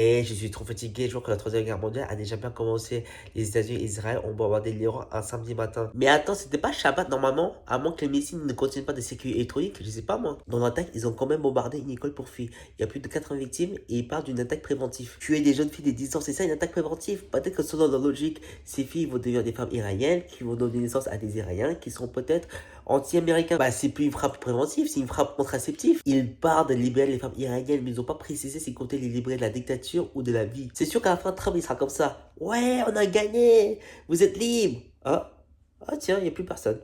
Et je suis trop fatigué. Je vois que la Troisième Guerre mondiale a déjà bien commencé. Les États-Unis et Israël ont bombardé l'Iran un samedi matin. Mais attends, c'était pas Shabbat normalement? À moins que les missiles ne contiennent pas de circuits électroniques, je sais pas moi. Dans l'attaque, ils ont quand même bombardé une école pour filles. Il y a plus de 80 victimes et ils parlent d'une attaque préventive. Tuer des jeunes filles de 10 ans, c'est ça une attaque préventive? Peut-être que selon leur logique, ces filles vont devenir des femmes iraniennes qui vont donner naissance à des Iraniens qui seront peut-être anti-américains. Bah, c'est plus une frappe préventive, c'est une frappe contraceptive. Ils parlent de libérer les femmes iraniennes, mais ils ont pas précisé s'ils comptaient les libérer de la dictature ou de la vie. C'est sûr qu'à la fin, Trump, il sera comme ça. Ouais, on a gagné, vous êtes libres. Ah tiens, il n'y a plus personne.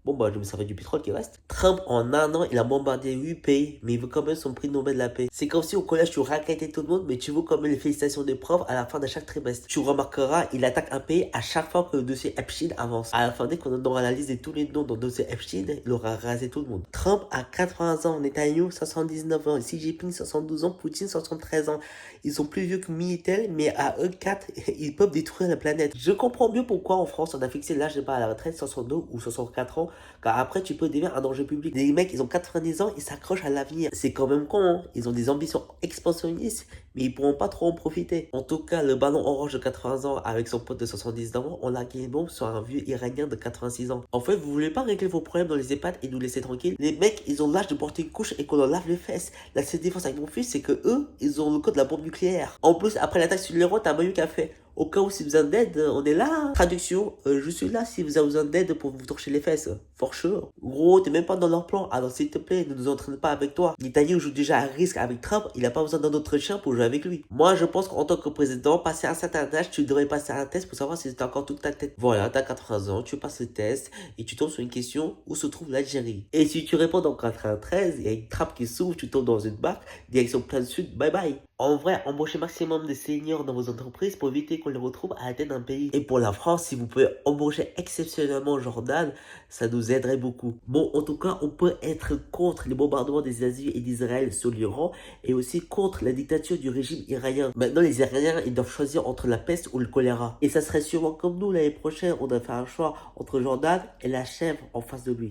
Bon, bah, je me servais du pétrole qui reste. Trump, en un an, il a bombardé 8 pays, mais il veut quand même son prix Nobel de la paix. C'est comme si au collège, tu raquettais tout le monde, mais tu veux quand même les félicitations des profs à la fin de chaque trimestre. Tu remarqueras, il attaque un pays à chaque fois que le dossier Epstein avance. À la fin, dès qu'on aura la liste de tous les noms dans le dossier Epstein, il aura rasé tout le monde. Trump a 80 ans, Netanyahu 79 ans, Xi Jinping 72 ans, Poutine 73 ans. Ils sont plus vieux que Minitel, mais à eux 4, ils peuvent détruire la planète. Je comprends mieux pourquoi en France, on a fixé l'âge de départ à la retraite 62 ou 64 ans, car après, tu peux devenir un danger public. Les mecs, ils ont 90 ans, ils s'accrochent à l'avenir. C'est quand même con, hein. Ils ont des ambitions expansionnistes, mais ils pourront pas trop en profiter. En tout cas, le ballon orange de 80 ans avec son pote de 70 ans, on a gagné une bombe sur un vieux iranien de 86 ans. En fait, vous voulez pas régler vos problèmes dans les EHPAD et nous laisser tranquilles? Les mecs, ils ont l'âge de porter une couche et qu'on leur lave les fesses. La seule différence avec mon fils, c'est que eux, ils ont le code de la bombe nucléaire. En plus, après l'attaque sur l'Iran, t'as Mayu qui a fait: au cas où si vous avez besoin d'aide, on est là. Traduction, je suis là si vous avez besoin d'aide pour vous torcher les fesses. For sure. Gros, t'es même pas dans leur plan. Alors s'il te plaît, ne nous entraîne pas avec toi. Netanyahu joue déjà à risque avec Trump, il a pas besoin d'un autre chien pour jouer avec lui. Moi, je pense qu'en tant que président, passer un certain âge, tu devrais passer un test pour savoir si c'est encore toute ta tête. Voilà, t'as 80 ans, tu passes le test et tu tombes sur une question: où se trouve l'Algérie? Et si tu réponds dans 93, il y a une trappe qui s'ouvre, tu tombes dans une barque, direction plein sud, bye bye. En vrai, embauchez maximum de seniors dans vos entreprises pour éviter qu'on les retrouve à la tête d'un pays. Et pour la France, si vous pouvez embaucher exceptionnellement Jordan, ça nous aiderait beaucoup. Bon, en tout cas, on peut être contre les bombardements des États-Unis et d'Israël sur l'Iran et aussi contre la dictature du régime iranien. Maintenant, les Iraniens, ils doivent choisir entre la peste ou le choléra. Et ça serait sûrement comme nous l'année prochaine, on doit faire un choix entre Jordan et la chèvre en face de lui.